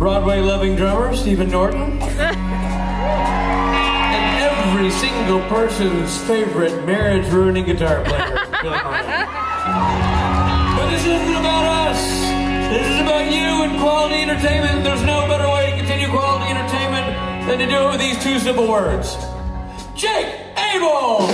Broadway-loving drummer, Stephen Norton. And every single person's favorite marriage-ruining guitar player, Billy Martin. But this isn't about us. This is about you and quality entertainment. There's no better way to continue quality entertainment than to do it with these two simple words. Jake Abel!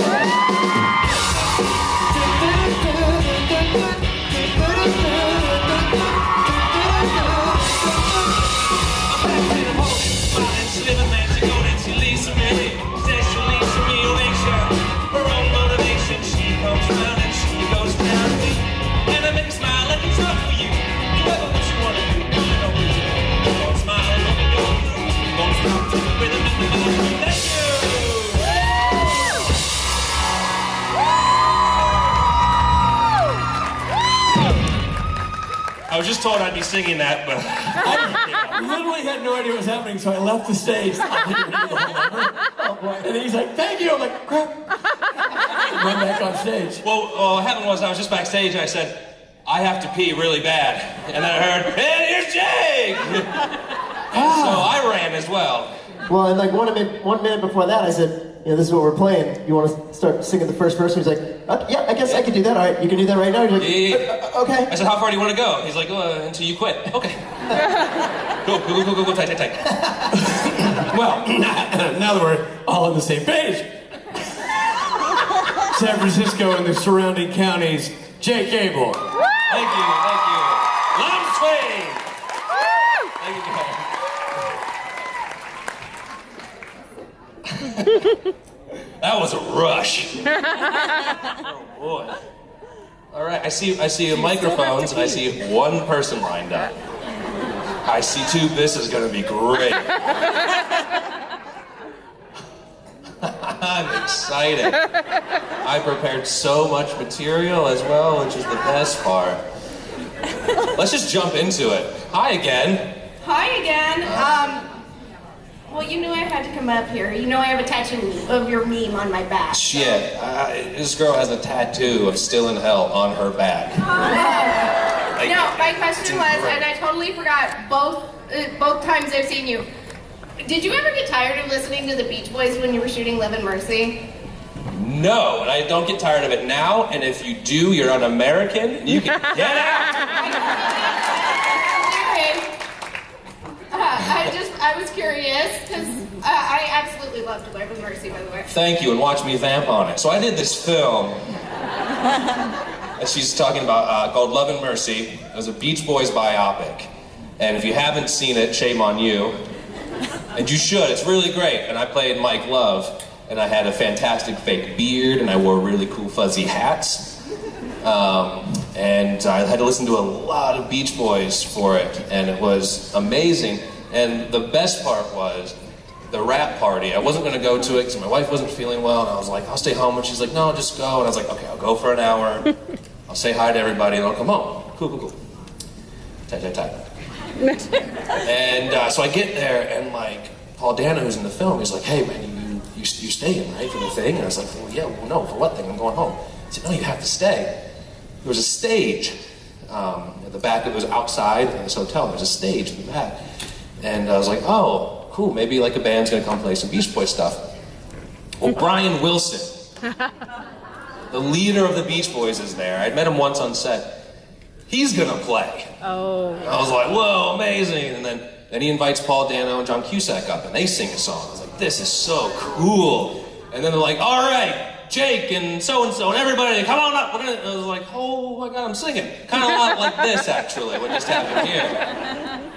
I was just told I'd be singing that, but I literally had no idea what was happening, so I left the stage. I didn't read the whole number. And then he's like, "Thank you." I'm like, "Crap." And went back on stage. well, what happened was I was just backstage and I said, "I have to pee really bad," and then I heard, "And here's Jake!" So I ran as well. Well, and like 1 minute before that, I said, "This is what we're playing. You want to start singing the first verse?" He's like, "Yeah, I guess I can do that. All right, you can do that right now." He's like, Yeah. "Okay." I said, "How far do you want to go?" He's like, "Until you quit." Okay. Go, tight. Well, now that we're all on the same page. San Francisco and the surrounding counties, Jake Abel. Thank you. Long swing. Thank you, guys. That was a rush. Oh boy. All right, I see microphones, and I see one person lined up. I see two. This is going to be great. I'm excited. I prepared so much material as well, which is the best part. Let's just jump into it. Hi again. Hi again. Well, you knew I had to come up here. You know I have a tattoo of your meme on my back. Shit, this girl has a tattoo of "Still in Hell" on her back. No, my question was, and I totally forgot both times I've seen you. Did you ever get tired of listening to the Beach Boys when you were shooting Love and Mercy? No, and I don't get tired of it now, and if you do, you're un-American, you can get out! I was curious, because I absolutely loved Love and Mercy, by the way. Thank you, and watch me vamp on it. So I did this film that she's talking about called Love and Mercy. It was a Beach Boys biopic, and if you haven't seen it, shame on you. And you should, it's really great. And I played Mike Love, and I had a fantastic fake beard, and I wore really cool fuzzy hats. And I had to listen to a lot of Beach Boys for it, and it was amazing. And the best part was the rap party. I wasn't going to go to it because my wife wasn't feeling well, and I was like, "I'll stay home." And she's like, "No, just go." And I was like, "Okay, I'll go for an hour. I'll say hi to everybody, and I'll come home." Cool. Tight. And so I get there, and like Paul Dano, who's in the film, he's like, "Hey man, you staying, right, for the thing?" And I was like, "Well, yeah, well, no, for what thing? I'm going home." He said, "No, you have to stay." There was a stage at the back. It was outside in this hotel. There was a stage in the back, and I was like, "Oh, cool. Maybe like a band's gonna come play some Beach Boys stuff." Well, Brian Wilson, the leader of the Beach Boys, is there. I'd met him once on set. He's gonna play. Oh. I was like, "Whoa, amazing!" And then he invites Paul Dano and John Cusack up, and they sing a song. I was like, "This is so cool!" And then they're like, "All right, Jake and so and everybody, come on up." We're gonna. I was like, "Oh my God, I'm singing." Kind of a lot like this, actually, what just happened here.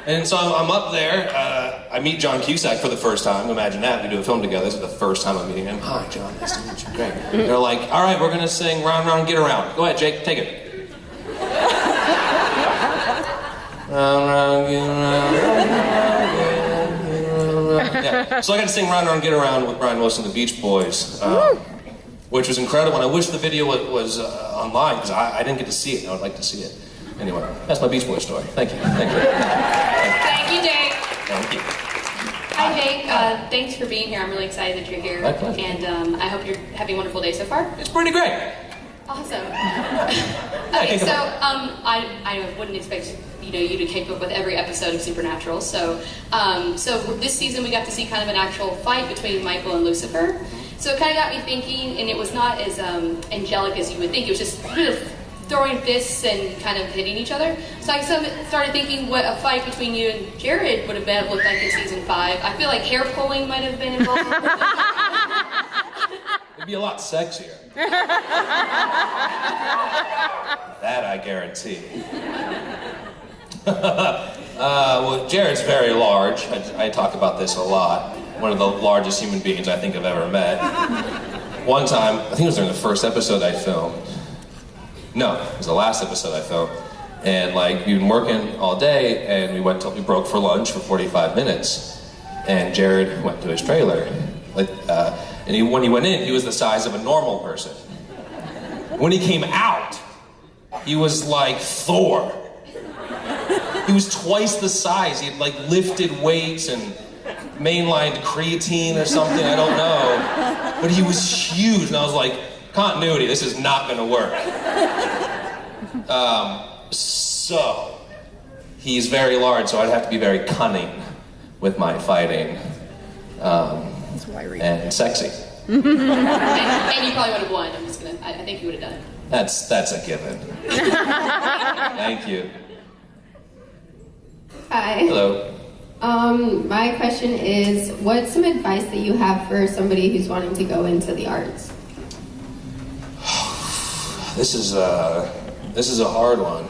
And so I'm up there. I meet John Cusack for the first time. Imagine that. We do a film together. This is the first time I'm meeting him. "Hi, John. Nice to meet you." Great. They're like, "All right, we're gonna sing Round, Round, Get Around. Go ahead, Jake. Take it." Round, round, get around. Yeah. So I got to sing Round, Round, Get Around with Brian Wilson and the Beach Boys, which was incredible. And I wish the video was online, because I didn't get to see it, and I would like to see it. Anyway, that's my Beach Boys story. Thank you. Thank you, Jake. Thank you. Hi, Jake. Thanks for being here. I'm really excited that you're here. My pleasure. And I hope you're having a wonderful day so far. It's pretty great. Awesome. Okay, so I wouldn't expect you to keep up with every episode of Supernatural. So this season we got to see kind of an actual fight between Michael and Lucifer. So it kind of got me thinking, and it was not as angelic as you would think. It was just kind of throwing fists and kind of hitting each other. So I started thinking what a fight between you and Jared would have looked like in season 5. I feel like hair pulling might have been involved. It'd be a lot sexier. That I guarantee. Well, Jared's very large. I talk about this a lot. One of the largest human beings I think I've ever met. One time, I think it was during the first episode I filmed. No, it was the last episode I filmed. And like, we'd been working all day, and we broke for lunch for 45 minutes. And Jared went to his trailer. When he went in, he was the size of a normal person. When he came out, he was like Thor. He was twice the size. He had like lifted weights and mainlined creatine or something, I don't know. But he was huge, and I was like, continuity, this is not gonna work. So, he's very large, so I'd have to be very cunning with my fighting. And sexy. and you probably would have won. I think you would have done it. That's a given. Thank you. Hi. Hello. My question is, what's some advice that you have for somebody who's wanting to go into the arts? This is a hard one.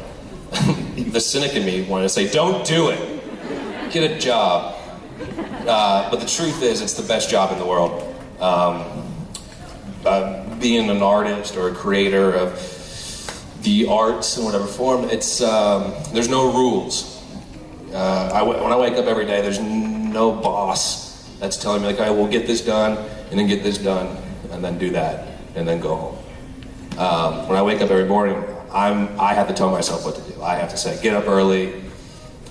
The cynic in me wanted to say, don't do it. Get a job. But the truth is, it's the best job in the world. Being an artist or a creator of the arts in whatever form, it's there's no rules. When I wake up every day, there's no boss that's telling me like, I will get this done, and then get this done, and then do that, and then go home. When I wake up every morning, I have to tell myself what to do. I have to say, get up early,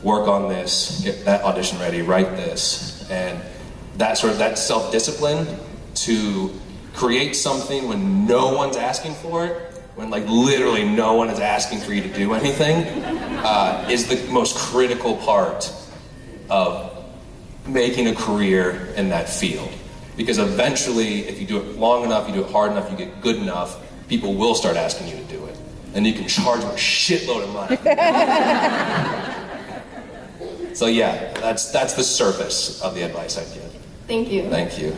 work on this, get that audition ready, write this, and that self-discipline to create something when no one's asking for it, when like literally no one is asking for you to do anything, is the most critical part of making a career in that field. Because eventually, if you do it long enough, you do it hard enough, you get good enough, people will start asking you to do it. And you can charge them a shitload of money. So yeah, that's the surface of the advice I'd give. Thank you. Thank you.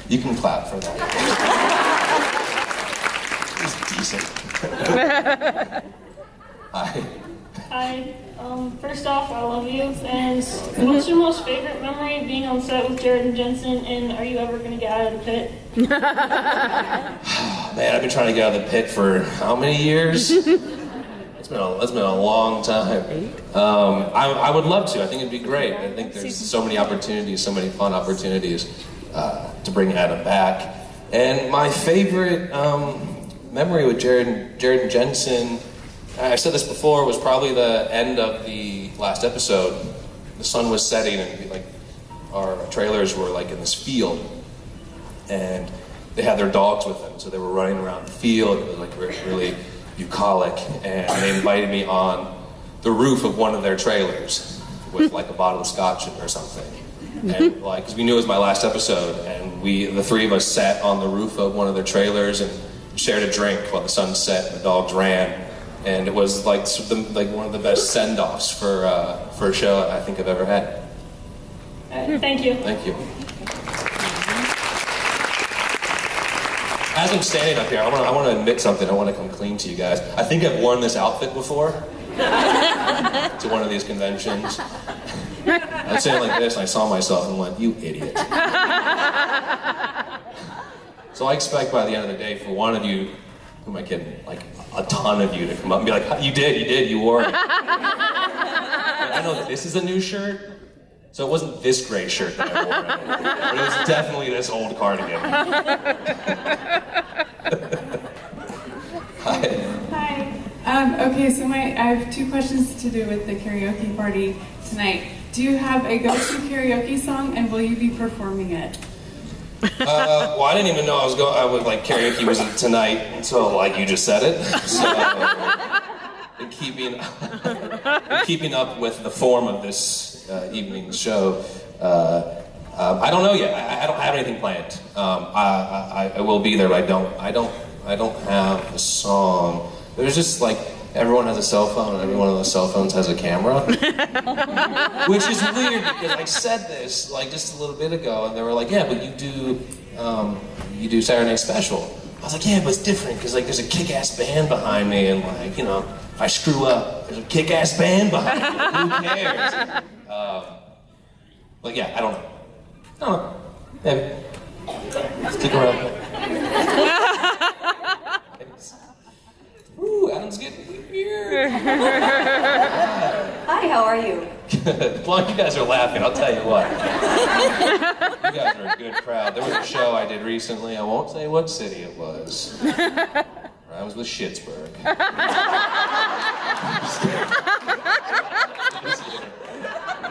You can clap for that. It's decent. Hi. Hi. First off, I love you. And what's your most favorite memory of being on set with Jared and Jensen? And are you ever going to get out of the pit? Man, I've been trying to get out of the pit for how many years? It's been a long time. I would love to. I think it'd be great. I think there's so many opportunities, so many fun opportunities to bring Adam back. And my favorite memory with Jared and Jensen, I said this before, was probably the end of the last episode. The sun was setting, and like our trailers were like in this field, and they had their dogs with them, so they were running around the field. It was like really bucolic, and they invited me on the roof of one of their trailers with like a bottle of scotch or something. And like, because we knew it was my last episode, and the three of us sat on the roof of one of their trailers and shared a drink while the sun set and the dogs ran. And it was like one of the best send-offs for a show I think I've ever had. Thank you. Thank you. As I'm standing up here, I want to admit something. I want to come clean to you guys. I think I've worn this outfit before to one of these conventions. I'm saying like this, and I saw myself and went, "You idiot." So I expect by the end of the day for one of you, who am I kidding? Like a ton of you to come up and be like, you did, you wore it. But I know that this is a new shirt, so it wasn't this gray shirt that I wore, but it was definitely this old cardigan. Hi. Hi. Okay, so I have two questions to do with the karaoke party tonight. Do you have a go-to karaoke song, and will you be performing it? Well, I didn't even know karaoke was tonight until like you just said it. So keeping up with the form of this evening's show. I don't know yet. I don't have anything planned. I will be there, but I don't have a song. There's just like everyone has a cell phone, and every one of those cell phones has a camera, which is weird because I said this like just a little bit ago, and they were like, "Yeah, but you do Saturday Night Special." I was like, "Yeah, but it's different because like there's a kick-ass band behind me, and like if I screw up, there's a kick-ass band behind me. Who cares?" But yeah, I don't know. Maybe. Stick around. Ooh, Adam's getting weird. Hi, how are you? Good. As long as you guys are laughing, I'll tell you what. You guys are a good crowd. There was a show I did recently. I won't say what city it was. I was with Schittsburg.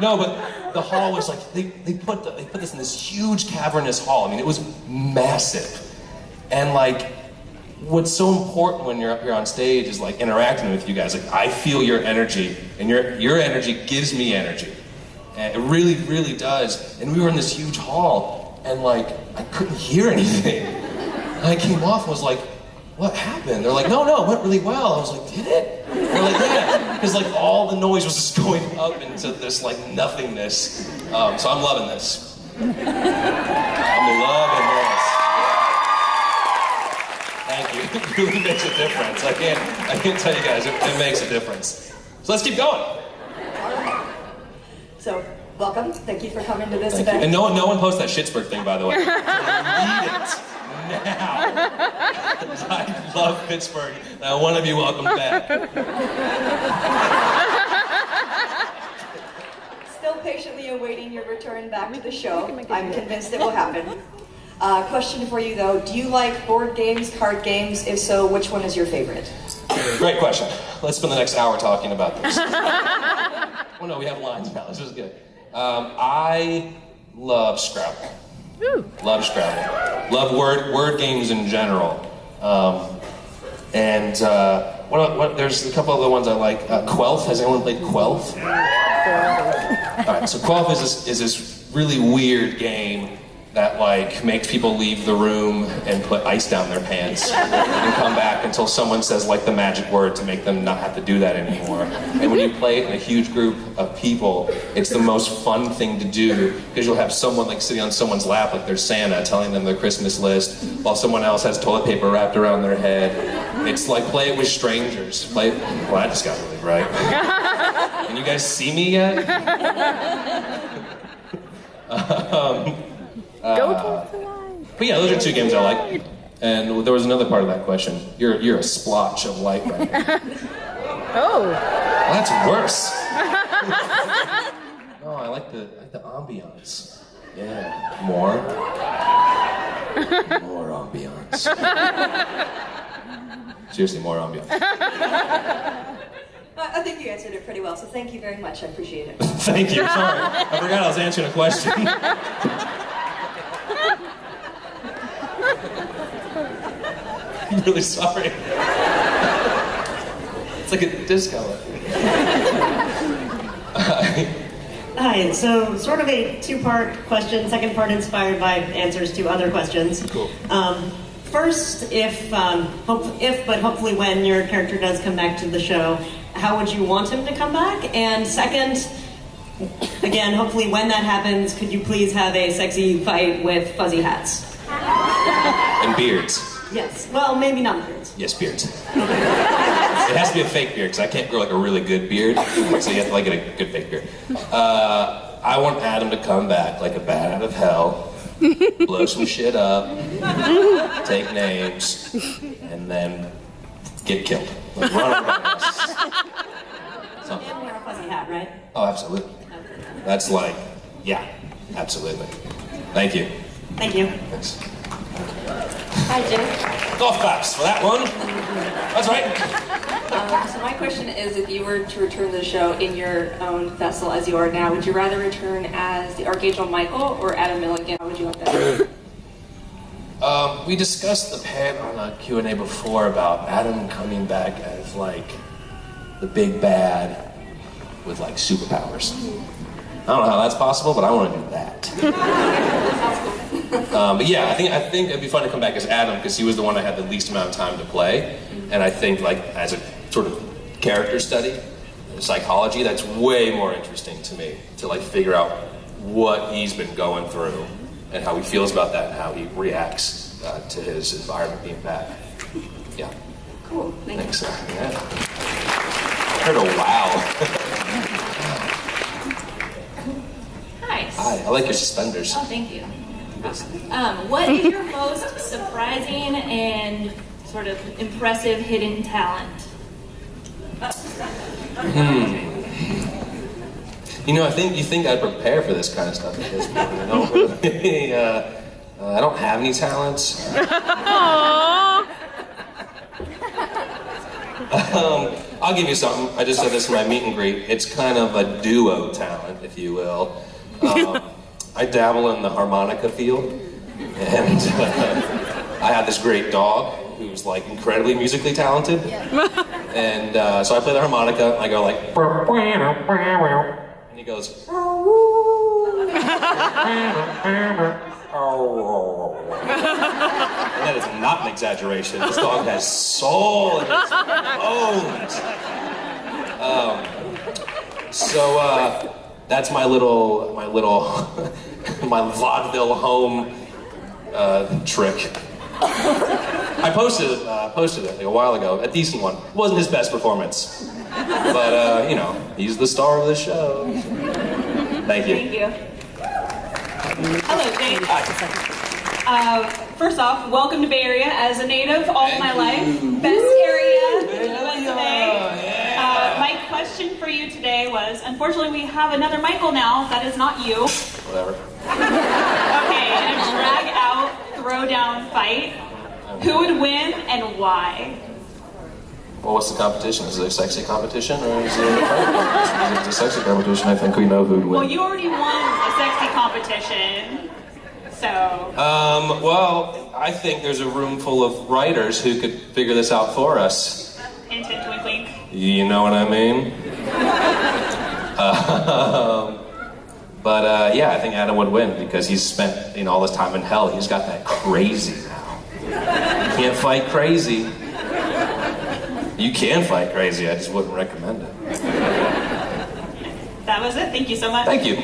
No, but the hall was like they put this in this huge cavernous hall. I mean, it was massive, and like. What's so important when you're up here on stage is like interacting with you guys. Like I feel your energy, and your energy gives me energy, and it really, really does. And we were in this huge hall, and like I couldn't hear anything. And I came off and was like, "What happened?" They're like, "No, it went really well." I was like, "Did it?" They're like, "Yeah," because like all the noise was just going up into this like nothingness. So I'm loving this. I'm loving this. Thank you. It really makes a difference. I can't tell you guys, it makes a difference. So let's keep going. So, welcome. Thank you for coming to this Thank event. you. And no one post that Schittsburg thing, by the way. I need it now. I love Pittsburgh. Now, one of you welcome back. Still patiently awaiting your return back to the show. I'm convinced it will happen. Question for you though, do you like board games, card games? If so, which one is your favorite? Great question. Let's spend the next hour talking about this. Oh no, we have lines now. This is good. I love Scrabble. Love Scrabble. Love word games in general. And there's a couple other ones I like. Quelf. Has anyone played Quelf? All right. So Quelf is this really weird game that like makes people leave the room and put ice down their pants and come back until someone says like the magic word to make them not have to do that anymore. And when you play it in a huge group of people, it's the most fun thing to do because you'll have someone like sitting on someone's lap like they're Santa telling them their Christmas list while someone else has toilet paper wrapped around their head. It's like play it with strangers. Well, I just got really right. Can you guys see me yet? But yeah, those are two games I like. And there was another part of that question. You're a splotch of light right now. Oh. Well, that's worse. No, I like the ambiance. Yeah, more ambiance. Seriously, more ambiance. I think you answered it pretty well, so thank you very much. I appreciate it. Thank you. Sorry, I forgot I was answering a question. I'm really sorry. It's like a disco. Hi, so sort of a two-part question, second part inspired by answers to other questions. Cool. First, but hopefully when your character does come back to the show, how would you want him to come back? And second, again, hopefully when that happens, could you please have a sexy fight with fuzzy hats? And beards. Yes, well, maybe not beards. Yes, beards. It has to be a fake beard, because I can't grow like a really good beard, so you have to like get a good fake beard. I want Adam to come back like a bat out of hell, blow some shit up, take names, and then get killed. Like run around us. And wear a fuzzy hat, right? Oh, absolutely. That's like, yeah, absolutely. Thank you. Thank you. Thanks. Hi, Jim. Golf claps for that one. That's right. So my question is, if you were to return to the show in your own vessel as you are now, would you rather return as the Archangel Michael or Adam Milligan? How would you want that? We discussed the pan on a Q&A before about Adam coming back as like the big bad with like superpowers. I don't know how that's possible, but I want to do that. But yeah, I think it'd be fun to come back as Adam because he was the one I had the least amount of time to play, and I think like as a sort of character study, psychology, that's way more interesting to me to like figure out what he's been going through and how he feels about that and how he reacts to his environment being bad. Yeah. Cool. Thanks. Yeah. I heard a wow. Nice. Hi, I like your suspenders. Oh, thank you. What is your most surprising and sort of impressive hidden talent? You know, you think I'd prepare for this kind of stuff at this point. I don't really, I don't have any talents. I'll give you something. I just said this in my meet and greet. It's kind of a duo talent, if you will. I dabble in the harmonica field, and I have this great dog who's like incredibly musically talented. And so I play the harmonica, and I go like, and he goes, and that is not an exaggeration. This dog has soul in its bones. So that's my vaudeville home trick. I posted it like a while ago, a decent one. It wasn't his best performance, but you know, he's the star of the show. Thank you. Thank you. Hello, Jake. Hi. First off, welcome to Bay Area as a native all my life. Best area in the USA. My question for you today was, unfortunately we have another Michael now, that is not you. Whatever. Okay, in a drag out, throw down fight, who would win and why? Well, what's the competition? Is it a sexy competition or is it a fight competition? If it's a sexy competition, I think we know who'd win. Well, you already won a sexy competition, so... well, I think there's a room full of writers who could figure this out for us. Hint, hint, wink, wink. You know what I mean? But yeah, I think Adam would win because he's spent all this time in hell. He's got that crazy now. You can't fight crazy. You can fight crazy, I just wouldn't recommend it. That was it, thank you so much. Thank you.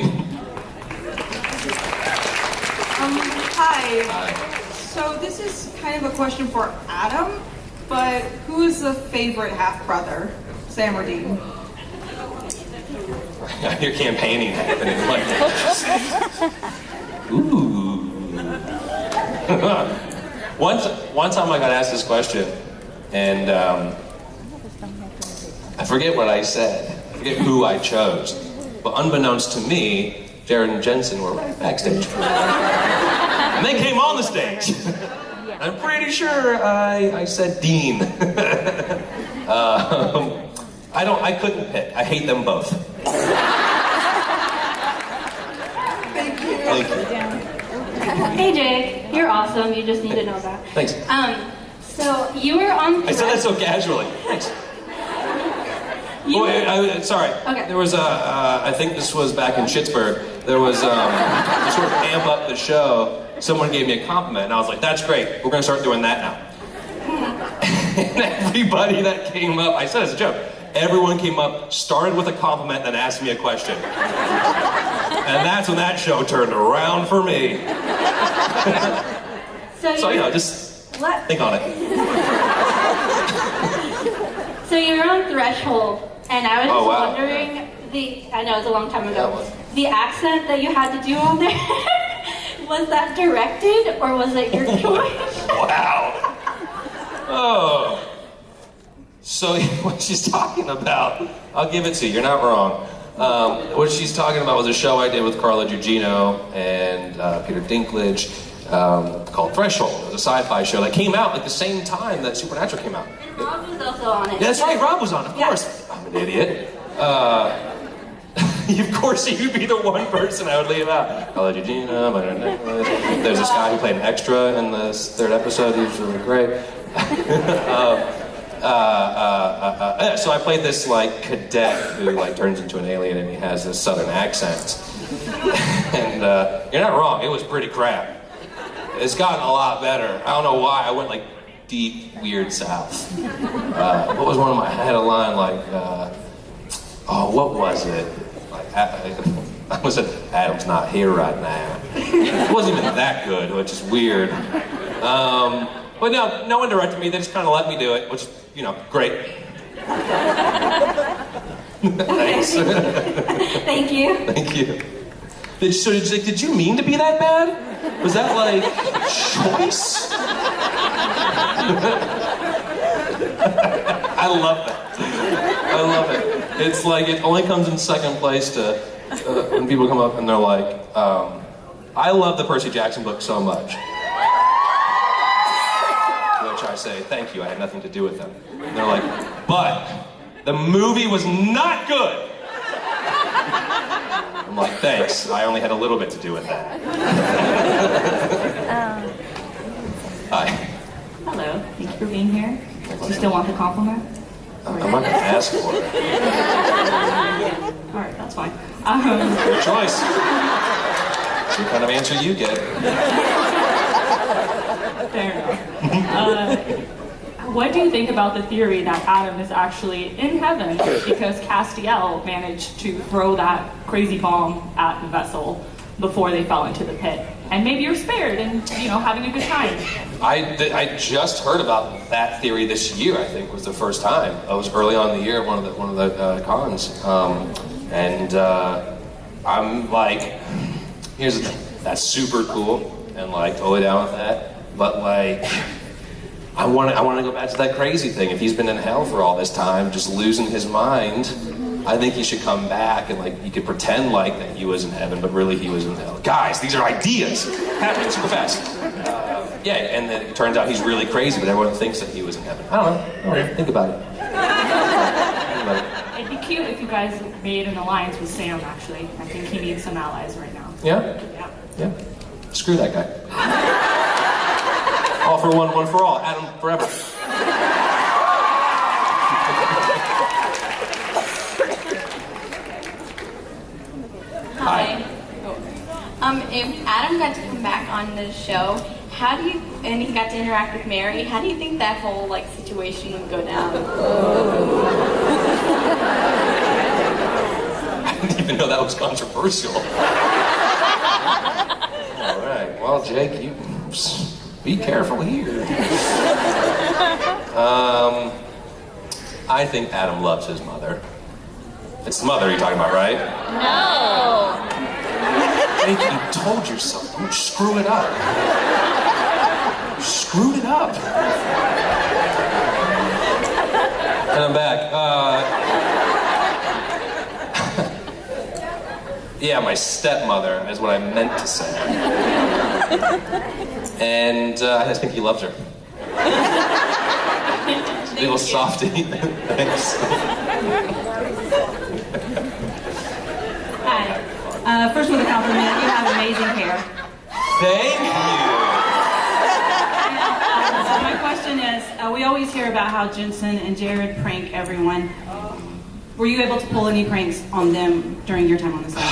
Hi. So this is kind of a question for Adam, but who is the favorite half-brother, Sam or Dean? You're campaigning happening like ooh. One time I got asked this question, and I forget what I said. I forget who I chose. But unbeknownst to me, Jared and Jensen were right backstage. And they came on the stage. I'm pretty sure I said Dean. I couldn't pick. I hate them both. Thank you. Thank you. Hey Jake, you're awesome. You just need to know that. Thanks. So you were on. I said that so casually. Thanks. Sorry. Okay. There was I think this was back in Schittsburg. There was to sort of amp up the show. Someone gave me a compliment, and I was like, "That's great. We're gonna start doing that now." And everybody that came up, I said as a joke. Everyone came up, started with a compliment, and asked me a question. And that's when that show turned around for me. So just think on it. So you were on Threshold, and I was just wow. wondering, I know it was a long time ago, the accent that you had to do on there, was that directed, or was it your choice? Wow. Oh. So what she's talking about, I'll give it to you, you're not wrong. What she's talking about was a show I did with Carla Gugino and Peter Dinklage called Threshold. It was a sci-fi show that came out at the same time that Supernatural came out. And Rob was also on it. Yeah, that's right, Rob was on, of course. I'm an idiot. Of course, you'd be the one person I would leave out. Carla Gugino, there's this guy who played an extra in the third episode. He was really great. So I played this like cadet who like turns into an alien and he has this southern accent. And you're not wrong, it was pretty crap. It's gotten a lot better. I don't know why, I went like deep, weird south. What was one of my, I had a line like, what was it? Like, I was at, Adam's not here right now. It wasn't even that good, which is weird. But no one directed me, they just kind of let me do it, which, you know, great. Thanks. Thank you. Thank you. Did you mean to be that bad? Was that like choice? I love that. I love it. It's like it only comes in second place to when people come up and they're like, I love the Percy Jackson book so much. Which I say, thank you, I had nothing to do with them. And they're like, but the movie was not good. I'm like, thanks, I only had a little bit to do with that. Hi. Hello, thank you for being here. Do you still want the compliment? I'm not gonna ask for it. Alright, that's fine. Your choice. It's the kind of answer you get. Fair enough. What do you think about the theory that Adam is actually in heaven because Castiel managed to throw that crazy bomb at the vessel before they fell into the pit? And maybe you're spared and, you know, having a good time. I just heard about that theory this year. I think was the first time. It was early on in the year, one of the cons, I'm like, here's the thing. That's super cool and like totally down with that. But like, I want to go back to that crazy thing. If he's been in hell for all this time, just losing his mind, I think he should come back and like he could pretend like that he was in heaven, but really he was in hell. Guys, these are ideas happening super fast. Yeah, and then it turns out he's really crazy, but everyone thinks that he was in heaven. I don't know. Think about it. It'd be cute if you guys made an alliance with Sam, actually. I think he needs some allies right now. Yeah? Yeah. Screw that guy. All for one, one for all. Adam forever. Hi. If Adam got to come back on the show, and he got to interact with Mary, how do you think that whole like situation would go down? I didn't even know that was controversial. All right. Well, Jake, you be careful here. I think Adam loves his mother. It's the mother you're talking about, right? No. Jake, you told yourself. Don't screw it up. You screwed it up. And I'm back. Yeah, my stepmother is what I meant to say. And I just think he loves her. Little softie. Thanks. Hi. First with a compliment, you have amazing hair. Thank you. My question is, we always hear about how Jensen and Jared prank everyone. Were you able to pull any pranks on them during your time on the set?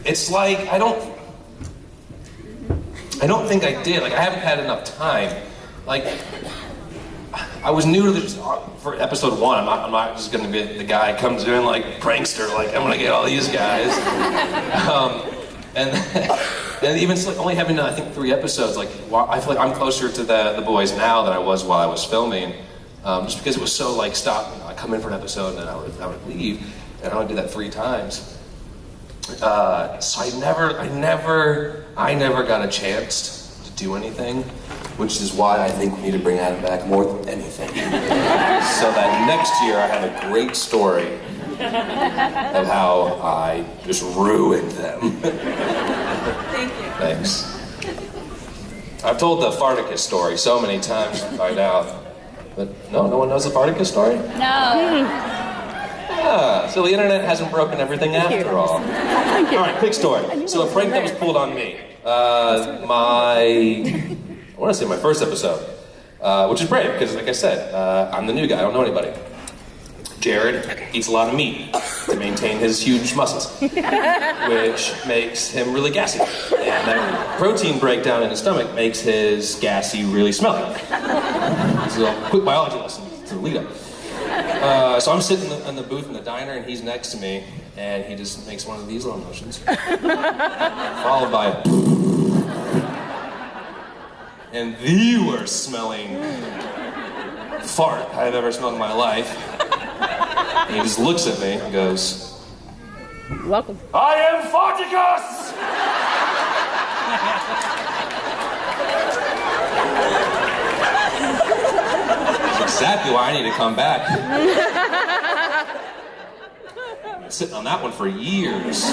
It's like, I don't think I did. Like, I haven't had enough time. Like, I was new to this, for episode 1, I'm not just gonna be the guy who comes in like prankster, like, I'm gonna get all these guys. And even like, only having done, I think, 3 episodes, like, I feel like I'm closer to the boys now than I was while I was filming. Just because it was so like, stop, you know, I come in for an episode and then I would leave, and I would do that 3 times. So I never got a chance to do anything, which is why I think we need to bring Adam back more than anything. So that next year I have a great story of how I just ruined them. Thank you. Thanks. I've told the Farticus story so many times to find out, but no one knows the Farticus story? No. Ah, so the internet hasn't broken everything after all. All right, quick story. So a prank that was pulled on me. I want to say my first episode. which is brave, because like I said, I'm the new guy, I don't know anybody. Jared eats a lot of meat to maintain his huge muscles, which makes him really gassy. And that protein breakdown in his stomach makes his gassy really smelly. So a quick biology lesson to lead up. So I'm sitting in the booth in the diner, and he's next to me, and he just makes one of these little motions, followed by and the worst smelling fart I've ever smelled in my life. And he just looks at me and goes, "Welcome. I am Farticus!" That's exactly why I need to come back. I've been sitting on that one for years.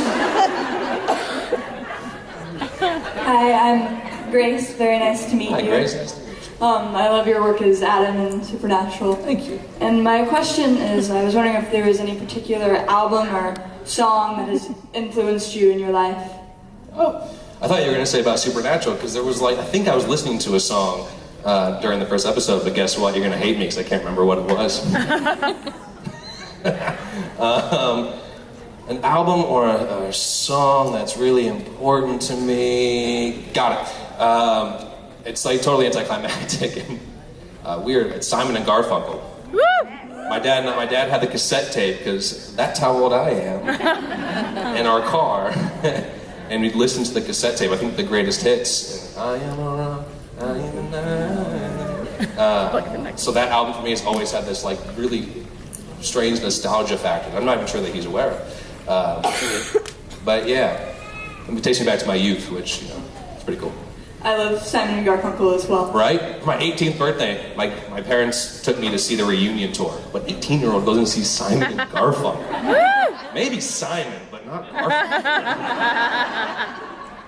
Hi, I'm Grace. Very nice to meet you. Hi, Grace. Nice to meet you. I love your work as Adam in Supernatural. Thank you. And my question is, I was wondering if there was any particular album or song that has influenced you in your life. Oh, I thought you were going to say about Supernatural, because there was I think I was listening to a song during the first episode, but guess what? You're going to hate me because I can't remember what it was. An album or a song that's really important to me. Got it. It's totally anticlimactic and weird. It's Simon and Garfunkel. Woo! My dad had the cassette tape, because that's how old I am. In our car, and we'd listen to the cassette tape. I think the greatest hits. And, I am a rock, I am a so that album for me has always had this really strange nostalgia factor that I'm not even sure that he's aware of. But yeah, it takes me back to my youth, which it's pretty cool. I love Simon and Garfunkel as well. Right? For my 18th birthday, my parents took me to see the reunion tour. What 18-year-old goes and sees Simon and Garfunkel? Maybe Simon, but not Garfunkel.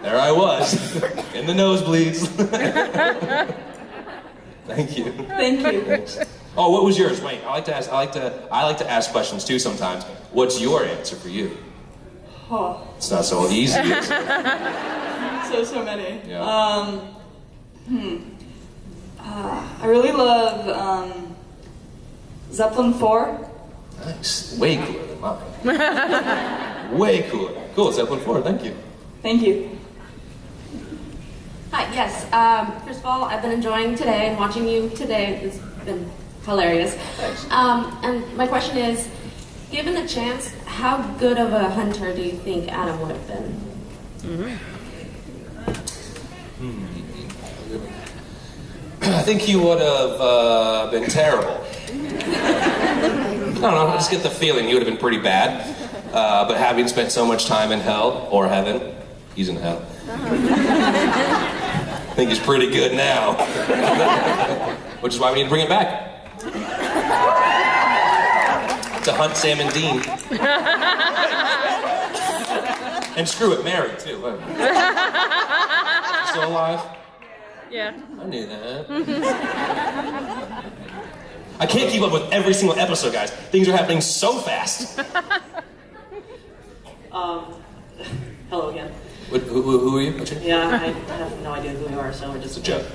There I was, in the nosebleeds. Thank you. Thank you. Thanks. Oh, what was yours? Wait, I like to ask questions too sometimes. What's your answer for you? Oh. It's not so easy, is it? So many. Yeah. I really love Zeppelin 4. Nice. Way cooler than mine. Way cooler. Cool, Zeppelin 4, thank you. Thank you. Hi, yes. First of all, I've been enjoying today and watching you today. It's been hilarious. Thanks. And my question is, given the chance, how good of a hunter do you think Adam would have been? Mm-hmm. I think he would have been terrible. I don't know, I just get the feeling he would have been pretty bad. But having spent so much time in hell, or heaven, he's in hell. I think he's pretty good now. Which is why we need to bring him back. To hunt Sam and Dean. And screw it, Mary, too. Still alive? Yeah. I knew that. I can't keep up with every single episode, guys. Things are happening so fast. Hello again. Who are you? What's your name? Yeah, I have no idea who you are, so we're just It's a joke.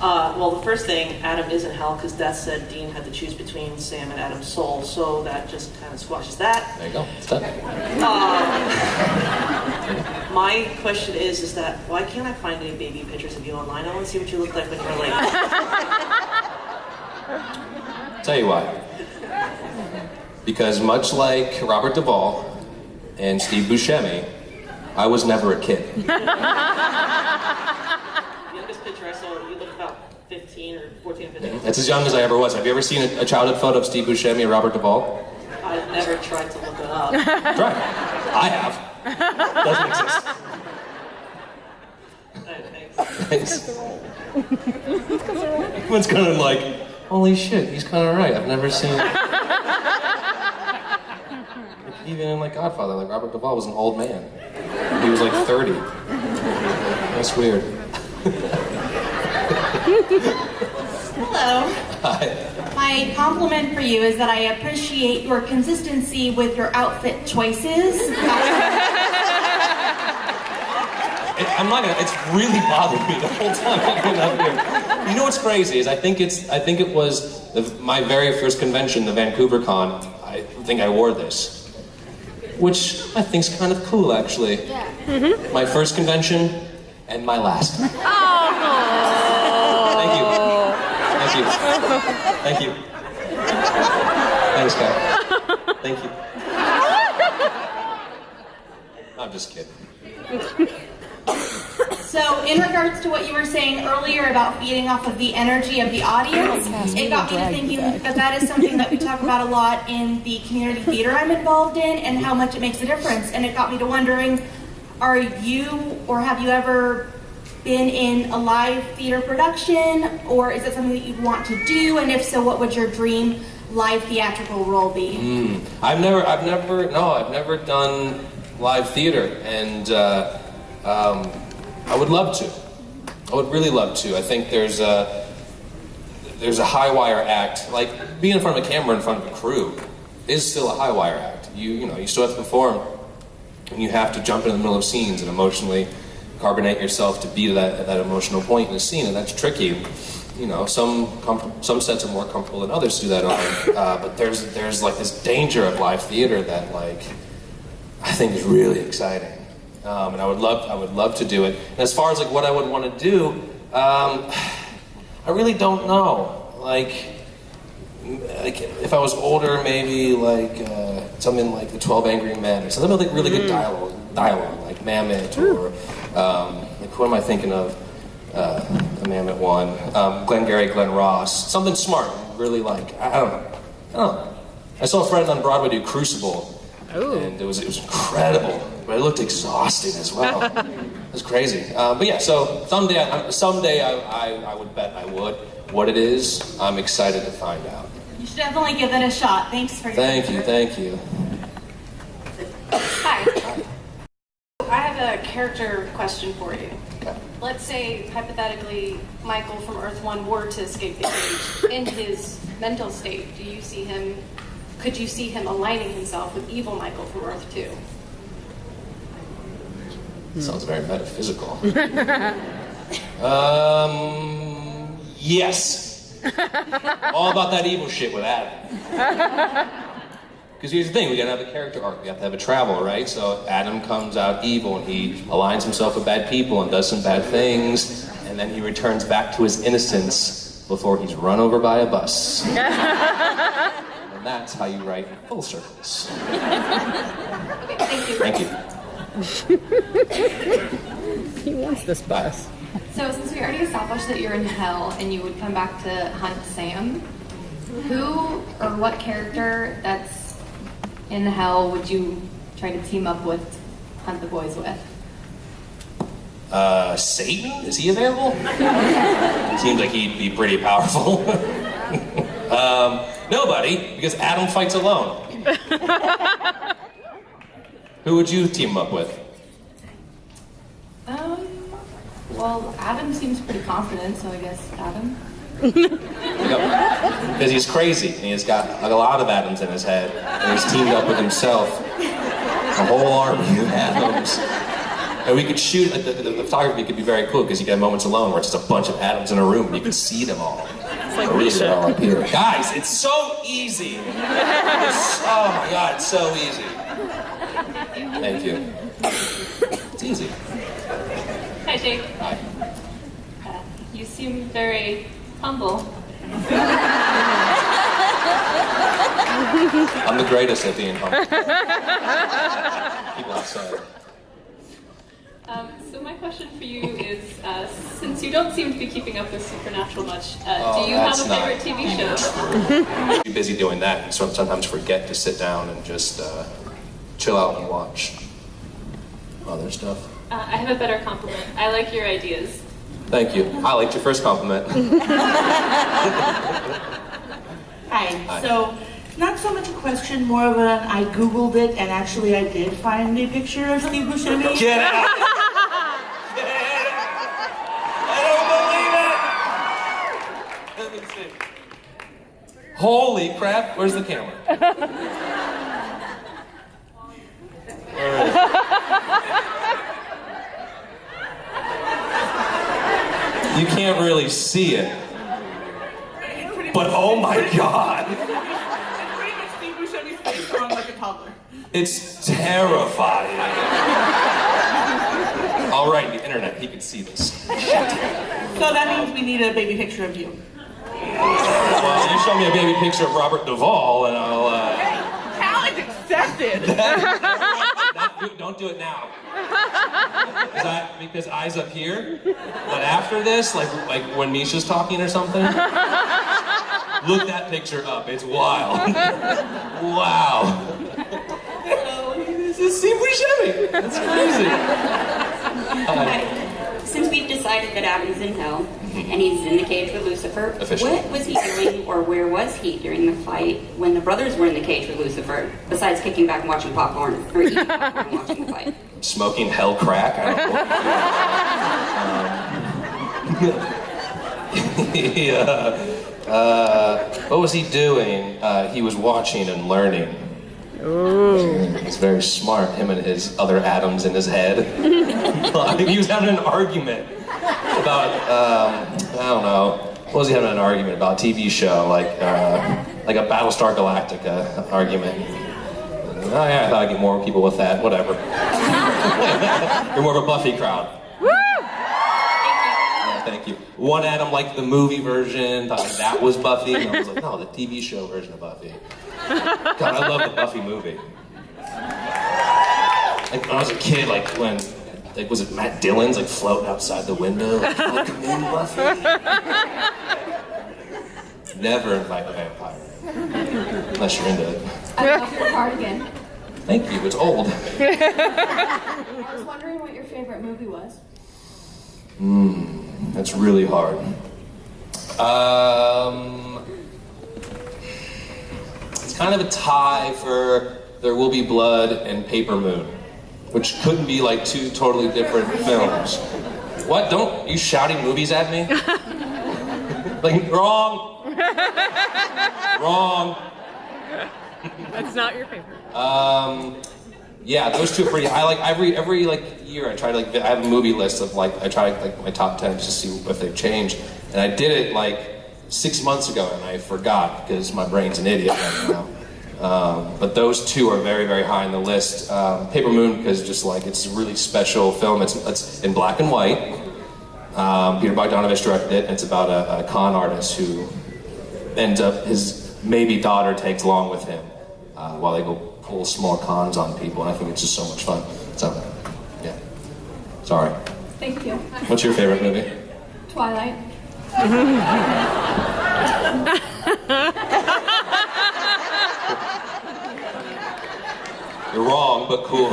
Well, the first thing, Adam is in hell because Death said Dean had to choose between Sam and Adam's soul, so that just kind of squashes that. There you go. It's done. My question is that why can't I find any baby pictures of you online? I want to see what you look like when you were like. Tell you why. Because much like Robert Duvall and Steve Buscemi, I was never a kid. The youngest picture I saw, you look about 15 or 14 or 15. That's as young as I ever was. Have you ever seen a childhood photo of Steve Buscemi or Robert Duvall? I've never tried to look it up. Try. I have. Doesn't exist. Thanks. Everyone's kind of like, holy shit, he's kind of right. I've never seen. Even in Godfather, Robert Duvall was an old man. He was 30. That's weird. Hello. Hi. My compliment for you is that I appreciate your consistency with your outfit choices. I'm not gonna. It's really bothered me the whole time I've been up here. You know what's crazy is I think it was my very first convention, the Vancouver Con. I think I wore this, which I think's kind of cool, actually. Yeah. My first convention and my last. Oh. Thank you. Thank you. Thank you. Thanks, guys. Thank you. I'm just kidding. So, in regards to what you were saying earlier about feeding off of the energy of the audience, it got me to thinking that is something that we talk about a lot in the community theater I'm involved in, and how much it makes a difference. And it got me to wondering, are you, or have you ever been in a live theater production, or is it something that you want to do? And if so, what would your dream live theatrical role be? I've never done live theater, and I would love to. I would really love to. I think there's a high wire act. Like being in front of a camera in front of a crew is still a high wire act. You still have to perform, and you have to jump in the middle of scenes and emotionally carbonate yourself to be to that emotional point in the scene, and that's tricky. You know, some sets are more comfortable than others to do that on, but there's like this danger of live theater that like I think is really exciting. And I would love to do it. And as far as like what I would want to do, I really don't know. Like if I was older, maybe like something like the 12 Angry Men, or something with like really good dialogue, like Mamet, or like who am I thinking of? The Mamet one, Glenn Ross, something smart. Really like I don't know. I saw a friend on Broadway do Crucible. Ooh. And it was incredible, but it looked exhausting as well. It was crazy. But yeah, so someday I would bet I would. What it is, I'm excited to find out. You should definitely give it a shot. Thanks for your Thank you. Hi. I have a character question for you. Let's say, hypothetically, Michael from Earth 1 were to escape the cage. In his mental state, could you see him aligning himself with evil Michael from Earth 2? Sounds very metaphysical. Yes. All about that evil shit with Adam. Because here's the thing, we gotta have a character arc, we have to have a travel, right? So Adam comes out evil and he aligns himself with bad people and does some bad things, and then he returns back to his innocence before he's run over by a bus. And that's how you write full circles. Okay, thank you. He wants this bus. So since we already established that you're in hell and you would come back to hunt Sam, who or what character that's in hell would you try to team up with, hunt the boys with? Satan? Is he available? Seems like he'd be pretty powerful. Nobody, because Adam fights alone. Who would you team up with? Well, Adam seems pretty confident, so I guess Adam. Because he's crazy, and he's got like, a lot of Adams in his head, and he's teamed up with himself. A whole army of Adams. And we could shoot, like, the photography could be very cool, because you get moments alone where it's just a bunch of Adams in a room, and you can see them all. It's like really they're all up here. Guys, it's so easy. Oh my God, it's so easy. Thank you. It's easy. Hi, Jake. Hi. You seem very humble. I'm the greatest at being humble. People outside. So my question for you is, since you don't seem to be keeping up with Supernatural much, do you have a favorite TV show? I'm too busy doing that, and so sometimes forget to sit down and just chill out and watch other stuff. I have a better compliment. I like your ideas. Thank you. I liked your first compliment. Hi. So, not so much a question, more of an I Googled it, and actually I did find a picture of Steve Buscemi. Get out! I don't believe it! Let me see. Holy crap, where's the camera? you can't really see it. But oh my God! It's terrifying. I'll write the internet, he can see this. So that means we need a baby picture of you. Well, you show me a baby picture of Robert Duvall and I'll, Challenge accepted! Don't do it now. Because eyes up here. But after this, like when Misha's talking or something, look that picture up. It's wild. Wow. This seems shabby. That's crazy. Since we've decided that Adam's in hell and he's in the cage with Lucifer, Officially. what was he doing or where was he during the fight when the brothers were in the cage with Lucifer, besides kicking back and watching popcorn, or eating popcorn and watching the fight? Smoking hell crack? I don't know. What was he doing? He was watching and learning. Ooh. He's very smart, him and his other atoms in his head. He was having an argument about, I don't know, what was he having an argument about? A TV show, like a Battlestar Galactica argument. Oh yeah, I thought I'd get more people with that, whatever. You're more of a Buffy crowd. Woo! Yeah, thank you. One atom liked the movie version, thought that was Buffy, and I was like, no, the TV show version of Buffy. God, I love the Buffy movie. Like when I was a kid, like when, like was it Matt Dillon's like floating outside the window? Like, oh, come in, Buffy. Never invite a vampire. Unless you're into it. I love your cardigan. Thank you, it's old. I was wondering what your favorite movie was. That's really hard. It's kind of a tie for There Will Be Blood and Paper Moon, which couldn't be like two totally different films. What? Don't you shouting movies at me? Like, wrong! Wrong! That's not your favorite. Yeah, those two are pretty. I like every like year I try to like I have a movie list of like I try like my top 10 to see if they've changed, and I did it like 6 months ago and I forgot because my brain's an idiot right now. But those two are very, very high on the list. Paper Moon, because just like it's a really special film. It's in black and white. Peter Bogdanovich directed it, and it's about a con artist who ends up, his maybe daughter takes along with him while they go pull small cons on people, and I think it's just so much fun. So, yeah. Sorry. Thank you. What's your favorite movie? Twilight. You're wrong, but cool.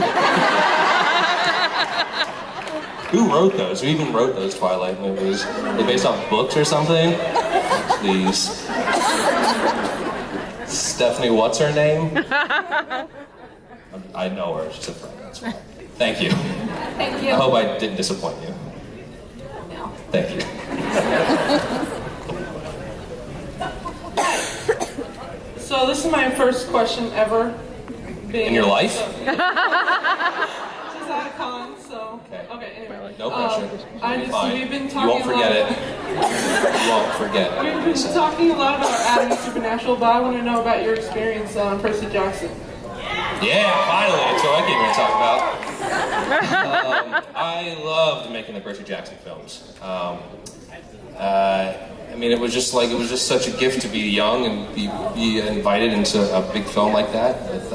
Who wrote those? Who even wrote those Twilight movies? Are they based off books or something? Please. Stephanie, what's her name? I know her. She's a friend. That's right. Thank you. Thank you. I hope I didn't disappoint you. No. Thank you. So this is my first question ever. In your life? This is at a con, so... Okay, anyway. No pressure. We've been talking you won't forget it. You won't forget. We've been talking a lot about Adam and Supernatural, but I want to know about your experience on Percy Jackson. Yeah, finally, that's what I came here to talk about. I loved making the Percy Jackson films. I mean, it was just such a gift to be young and be invited into a big film like that with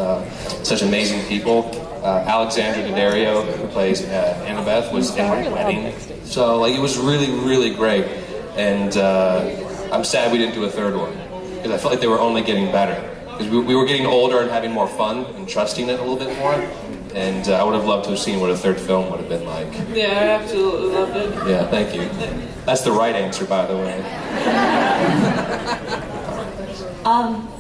such amazing people. Alexandra Daddario, who plays Annabeth, was in my wedding. So, like, it was really, really great. And I'm sad we didn't do a third one, because I felt like they were only getting better. Because we were getting older and having more fun and trusting it a little bit more. And I would have loved to have seen what a third film would have been like. Yeah, I absolutely loved it. Yeah, thank you. That's the right answer, by the way.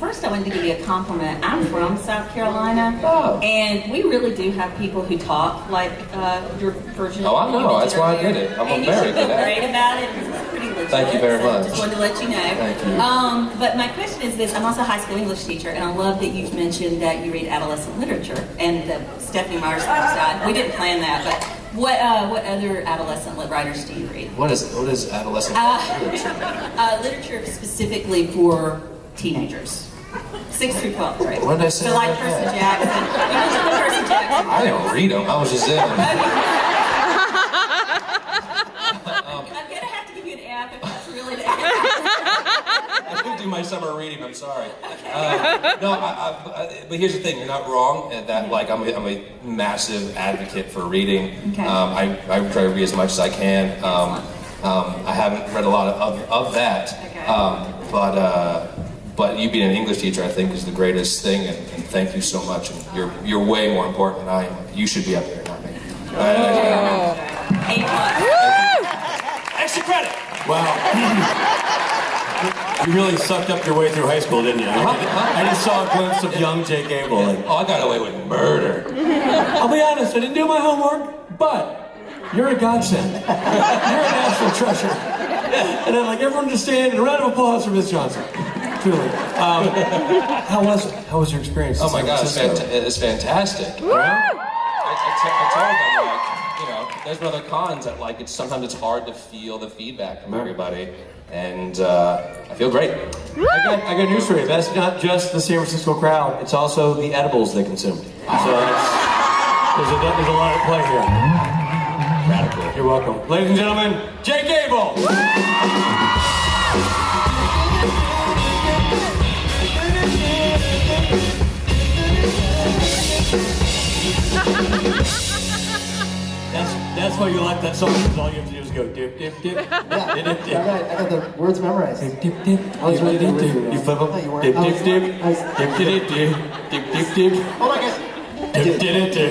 First I wanted to give you a compliment. I'm from South Carolina, and we really do have people who talk like your version. Oh, I know. That's why I did it. I'm very good at it. Great about it. It's pretty legit. Thank you very much. Just wanted to let you know. Thank you. But my question is this: I'm also a high school English teacher, and I love that you've mentioned that you read adolescent literature and that Stephanie Meyer's side. We didn't plan that, but What other adolescent writers do you read? What is adolescent literature? Literature specifically for teenagers. 6 through 12, right? What did I say? So like Percy Jackson. You mentioned the Percy Jackson. I didn't read them. I was just in them. I'm gonna have to give you an app if that's really the I didn't do my summer reading. I'm sorry. No, but here's the thing. You're not wrong. That like I'm a massive advocate for reading. Okay. I try to read as much as I can. I haven't read a lot of that. Okay. But you being an English teacher, I think, is the greatest thing. And thank you so much. And you're way more important than I am. You should be up here, not me. Extra credit. Wow. You really sucked up your way through high school, didn't you? I just saw a glimpse of young Jake Abel. Oh, I got away with murder. I'll be honest, I didn't do my homework, but you're a godsend. You're a national treasure. And I'd like everyone to stand and a round of applause for Miss Johnson. Truly. How was it? How was your experience? Oh my God, it's fantastic. You know? I told them, like, you know, there's been other cons that sometimes it's hard to feel the feedback from everybody. And I feel great. I got news for you. That's not just the San Francisco crowd. It's also the edibles they consumed. So there's a lot at play here. Radical. You're welcome. Ladies and gentlemen, Jake Abel! That's why you like that song, because all you have to do is go dip, dip, dip. Yeah, dip, dip, dip. I got the words memorized. Dip, dip, dip. I was ready to read You flip them. Dip, dip, dip. Dip, dip, dip. Dip, dip, dip. Oh my God. Dip, dip, dip.